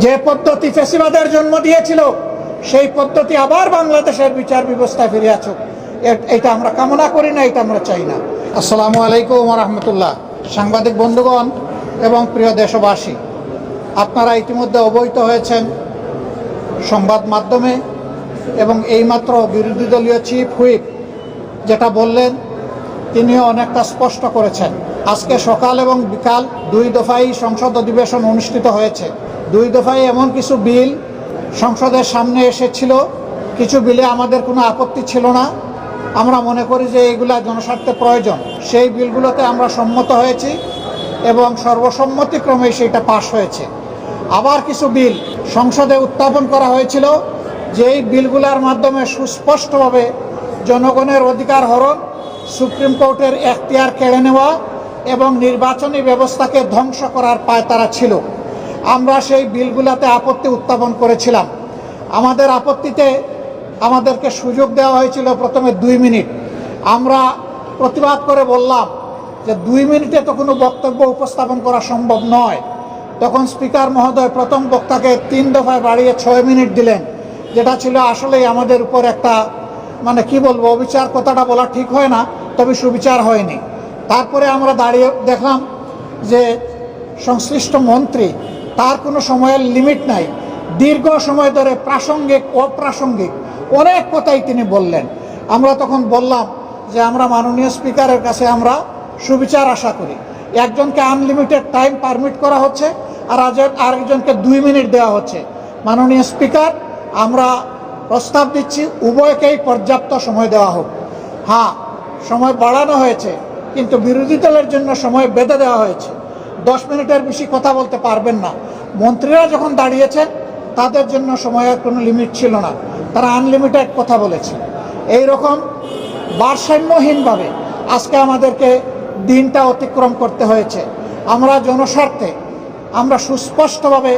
যে পদ্ধতি ফ্যাসিবাদের জন্ম দিয়েছিল সেই পদ্ধতি আবার বাংলাদেশের বিচার ব্যবস্থায় ফিরে আসুক, এটা আমরা কামনা করি না, এটা আমরা চাই না। আসসালামু আলাইকুম ওয়া রাহমাতুল্লাহ। সাংবাদিক বন্ধুগণ এবং প্রিয় দেশবাসী, আপনারা ইতিমধ্যে অবহিত হয়েছেন সংবাদ মাধ্যমে এবং এইমাত্র বিরোধী দলীয় চিফ হুইপ যেটা বললেন তিনিও অনেকটা স্পষ্ট করেছেন। আজকে সকাল এবং বিকাল দুই দফায় সংসদ অধিবেশন অনুষ্ঠিত হয়েছে। দুই দফায় এমন কিছু বিল সংসদের সামনে এসেছিল, কিছু বিলে আমাদের কোনো আপত্তি ছিল না। আমরা মনে করি যে এইগুলা জনস্বার্থে প্রয়োজন, সেই বিলগুলোতে আমরা সম্মত হয়েছি এবং সর্বসম্মতিক্রমে সেটা পাশ হয়েছে। আবার কিছু বিল সংসদে উত্থাপন করা হয়েছিল, যেই বিলগুলোর মাধ্যমে সুস্পষ্টভাবে জনগণের অধিকার হরণ, সুপ্রিম কোর্টের এখতিয়ার কেড়ে নেওয়া এবং নির্বাচনী ব্যবস্থাকে ধ্বংস করার পায়তারা ছিল। আমরা সেই বিলগুলোতে আপত্তি উত্থাপন করেছিলাম। আমাদের আপত্তিতে আমাদেরকে সুযোগ দেওয়া হয়েছিল প্রথমে 2 মিনিট। আমরা প্রতিবাদ করে বললাম যে 2 মিনিটে তো কোনো বক্তব্য উপস্থাপন করা সম্ভব নয়। তখন স্পিকার মহোদয় প্রথম বক্তাকে 3 দফায় বাড়িয়ে 6 মিনিট দিলেন, যেটা ছিল আসলেই আমাদের উপর একটা কি বলবো, অবিচার কথাটা বলা ঠিক হয় না, তবে সুবিচার হয়নি। তারপরে আমরা দাঁড়িয়ে দেখলাম যে সংশ্লিষ্ট মন্ত্রী, তার কোনো সময়ের লিমিট নাই, দীর্ঘ সময় ধরে প্রাসঙ্গিক অপ্রাসঙ্গিক অনেক কথাই তিনি বললেন। আমরা তখন বললাম যে আমরা মাননীয় স্পিকারের কাছে আমরা সুবিচার আশা করি। একজনকে আনলিমিটেড টাইম পারমিট করা হচ্ছে আর আরেকজনকে 2 মিনিট দেওয়া হচ্ছে। মাননীয় স্পিকার, আমরা প্রস্তাব দিচ্ছি উভয়কেই পর্যাপ্ত সময় দেওয়া হোক। হ্যাঁ, সময় বাড়ানো হয়েছে, কিন্তু বিরোধী দলের জন্য সময় বেঁধে দেওয়া হয়েছে। 10 মিনিটের বেশি কথা বলতে পারবেন না। মন্ত্রীরা যখন দাঁড়িয়েছেন তাদের জন্য সময়ের কোনো লিমিট ছিল না, তারা আনলিমিটেড কথা বলেছে। এই রকম ভারসাম্যহীনভাবে আজকে আমাদেরকে দিনটা অতিক্রম করতে হয়েছে। আমরা জনস্বার্থে আমরা সুস্পষ্টভাবে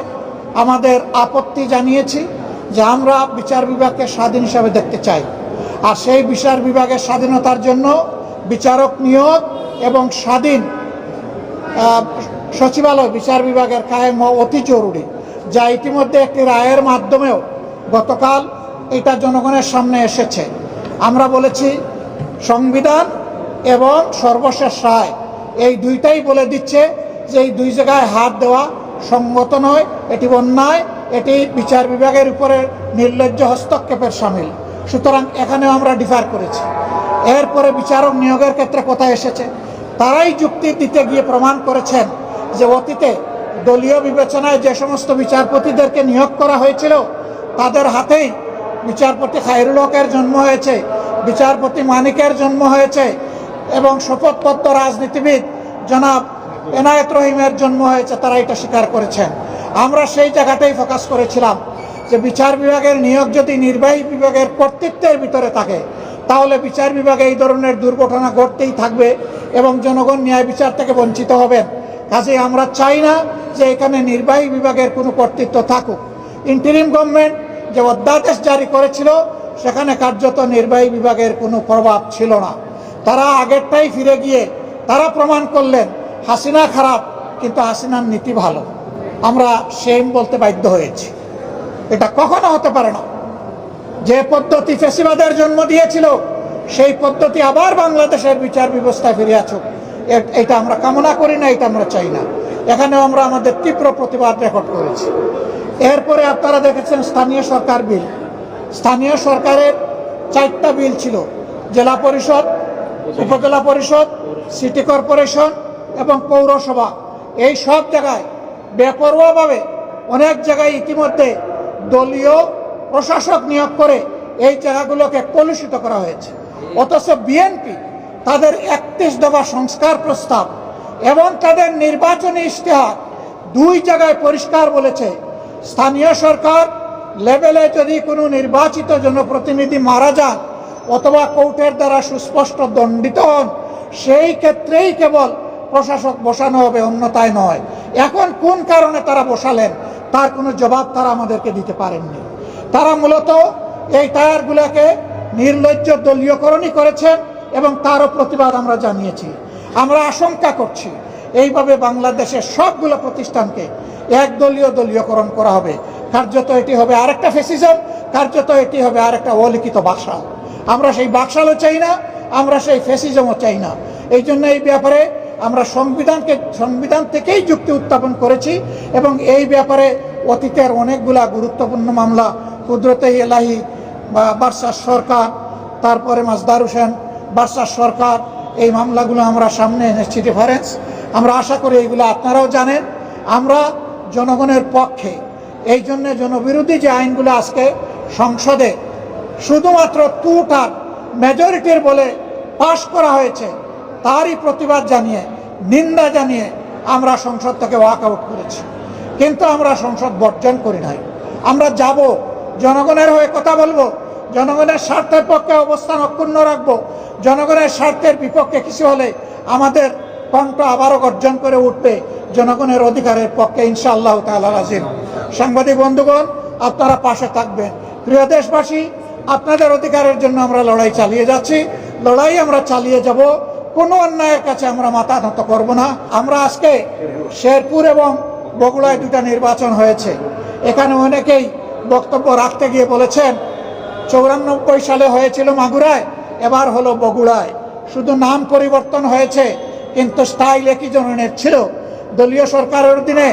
আমাদের আপত্তি জানিয়েছি যে আমরা বিচার বিভাগকে স্বাধীন হিসাবে দেখতে চাই, আর সেই বিচার বিভাগের স্বাধীনতার জন্য বিচারক নিয়োগ এবং স্বাধীন সচিবালয় বিচার বিভাগের কায়েম অতি জরুরি, যা ইতিমধ্যে একটি রায়ের মাধ্যমেও গতকাল এটা জনগণের সামনে এসেছে। আমরা বলেছি সংবিধান এবং সর্বশেষ রায় এই দুইটাই বলে দিচ্ছে যে এই দুই জায়গায় হাত দেওয়া সঙ্গত নয়, এটি অন্যায়, এটি বিচার বিভাগের উপরে নির্লজ্জ হস্তক্ষেপের সামিল। সুতরাং এখানেও আমরা ডিফার করেছি। এরপরে বিচারক নিয়োগের ক্ষেত্রে কথা এসেছে, তারাই যুক্তি দিতে গিয়ে প্রমাণ করেছেন যে অতীতে দলীয় বিবেচনায় যে সমস্ত বিচারপতিদেরকে নিয়োগ করা হয়েছিল তাদের হাতেই বিচারপতি খায়রুল হকের জন্ম হয়েছে, বিচারপতি মানিকের জন্ম হয়েছে এবং শপথপত্র রাজনীতিবিদ জনাব এনায়েত রহিমের জন্ম হয়েছে, তারা এটা স্বীকার করেছেন। আমরা সেই জায়গাটাই ফোকাস করেছিলাম যে বিচার বিভাগের নিয়োগ যদি নির্বাহী বিভাগের কর্তৃত্বের ভিতরে থাকে তাহলে বিচার বিভাগে এই ধরনের দুর্ঘটনা ঘটতেই থাকবে এবং জনগণ ন্যায় বিচার থেকে বঞ্চিত হবেন। কাজেই আমরা চাই না যে এখানে নির্বাহী বিভাগের কোনো কর্তৃত্ব থাকুক। ইন্টারিম গভর্নমেন্ট যে অধ্যাদেশ জারি করেছিল সেখানে কার্যত নির্বাহী বিভাগের কোনো প্রভাব ছিল না। তারা আগেরটাই ফিরে গিয়ে তারা প্রমাণ করলেন হাসিনা খারাপ কিন্তু হাসিনার নীতি ভালো। আমরা সেম বলতে বাধ্য হয়েছি। এটা কখনো হতে পারে না। যে পদ্ধতি ফ্যাসিবাদের জন্ম দিয়েছিল সেই পদ্ধতি আবার বাংলাদেশের বিচার ব্যবস্থায় ফিরে আসুক, এটা আমরা কামনা করি না, এটা আমরা চাই না। এখানেও আমরা আমাদের তীব্র প্রতিবাদ রেকর্ড করেছি। এরপরে আপনারা দেখেছেন স্থানীয় সরকার বিল। স্থানীয় সরকারের 4টা বিল ছিল, জেলা পরিষদ, উপজেলা পরিষদ, সিটি কর্পোরেশন এবং পৌরসভা। এই সব জায়গায় বেপরোয়াভাবে অনেক জায়গায় ইতিমধ্যে দলীয় প্রশাসক নিয়োগ করে এই জায়গাগুলোকে কলুষিত করা হয়েছে। অথচ বিএনপি তাদের 31 দফা সংস্কার প্রস্তাব এবং তাদের নির্বাচনী ইশতেহার 2 জায়গায় পরিষ্কার বলেছে স্থানীয় সরকার লেভেলে যদি কোনো নির্বাচিত জনপ্রতিনিধি মারা যান অথবা কোর্টের দ্বারা সুস্পষ্ট দণ্ডিত হন সেই ক্ষেত্রেই কেবল প্রশাসক বসানো হবে, অন্যথায় নয়। এখন কোন কারণে তারা বসালেন তার কোনো জবাব তারা আমাদেরকে দিতে পারেননি। তারা মূলত এই টায়ারগুলোকে নির্লজ্জ দলীয়করণই করেছেন এবং তারও প্রতিবাদ আমরা জানিয়েছি। আমরা আশঙ্কা করছি এইভাবে বাংলাদেশের সবগুলো প্রতিষ্ঠানকে একদলীয় দলীয়করণ করা হবে। কার্যত এটি হবে আরেকটা ফ্যাসিজম, কার্যত এটি হবে আরেকটা অলিখিত বাকশাল। আমরা সেই বাকশালও চাই না, আমরা সেই ফ্যাসিজমও চাই না। এই জন্য এই ব্যাপারে আমরা সংবিধান থেকেই যুক্তি উত্থাপন করেছি এবং এই ব্যাপারে অতীতের অনেকগুলা গুরুত্বপূর্ণ মামলা, কুদরতে এলাহি বার্সার সরকার, তারপরে মাজদার হোসেন বার্সার সরকার, এই মামলাগুলো আমরা সামনে এনেছি রেফারেন্স। আমরা আশা করি এইগুলো আপনারাও জানেন। আমরা জনগণের পক্ষে, এই জন্যে জনবিরোধী যে আইনগুলো আজকে সংসদে শুধুমাত্র টুটার মেজরিটির বলে পাশ করা হয়েছে, তারই প্রতিবাদ জানিয়ে, নিন্দা জানিয়ে আমরা সংসদ থেকে ওয়াক আউট করেছি। কিন্তু আমরা সংসদ বর্জন করি নাই। আমরা যাব, জনগণের হয়ে কথা বলবো, জনগণের স্বার্থের পক্ষে অবস্থান অক্ষুণ্ণ রাখবো। জনগণের স্বার্থের বিপক্ষে কিছু হলে আমাদের কণ্ঠ আবারও গর্জন করে উঠবে জনগণের অধিকারের পক্ষে ইনশাআল্লাহ তাআলা আজিম। সাংবাদিক বন্ধুগণ, আপনারা পাশে থাকবেন। প্রিয় দেশবাসী, আপনাদের অধিকারের জন্য আমরা লড়াই চালিয়ে যাচ্ছি, লড়াই আমরা চালিয়ে যাব। কোনো অন্যায়ের কাছে আমরা মাথা নত করব না। আমরা আজকে শেরপুর এবং বগুড়ায় দুটা নির্বাচন হয়েছে। এখানে অনেকেই বক্তব্য রাখতে গিয়ে বলেছেন 94 সালে হয়েছিল মাগুরায়, এবার হলো বগুড়ায়। শুধু নাম পরিবর্তন হয়েছে, কিন্তু স্টাইল একই ধরনের ছিল। দলীয় সরকারের অধীনে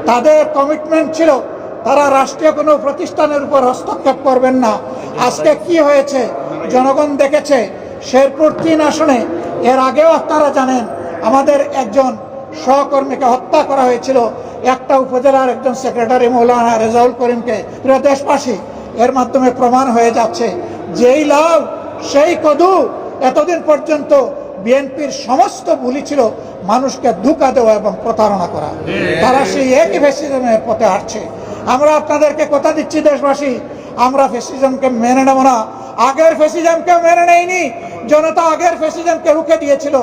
তাদের কমিটমেন্ট ছিল তারা রাষ্ট্রীয় কোনো প্রতিষ্ঠানের উপর হস্তক্ষেপ করবেন না। আজকে কি হয়েছে জনগণ দেখেছে। শেরপুর 3 আসনে এর আগেও আপনারা জানেন আমাদের একজন সহকর্মীকে হত্যা করা হয়েছিল, একটা উপজেলার একজন সেক্রেটারি মৌলানা রেজাউল করিমকে। প্রিয় দেশবাসী, এর মাধ্যমে প্রমাণ হয়ে যাচ্ছে যেই লাউ সেই কদু। এতদিন পর্যন্ত বিএনপির সমস্ত ভুলই ছিল মানুষকে ধোঁকা দেওয়া এবং প্রতারণা করা। তারা সেই একই ফ্যাসিজমের পথে হাঁটছে। আমরা আপনাদেরকে কথা দিচ্ছি দেশবাসী, আমরা ফ্যাসিজমকে মেনে নেব না। আগের ফ্যাসিজমকে মেনে নেয়নি জনতা, আগের ফ্যাসিজমকে রুখে দিয়েছিল।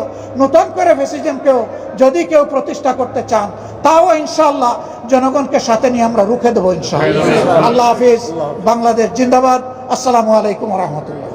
নতুন করে ফ্যাসিজমকেও যদি কেউ প্রতিষ্ঠা করতে চান, তাও ইনশাআল্লাহ জনগণকে সাথে নিয়ে আমরা রুখে দেবো ইনশাআল্লাহ। আল্লাহ হাফিজ। বাংলাদেশ জিন্দাবাদ। আসসালামু আলাইকুম ওয়া রাহমাতুল্লাহ।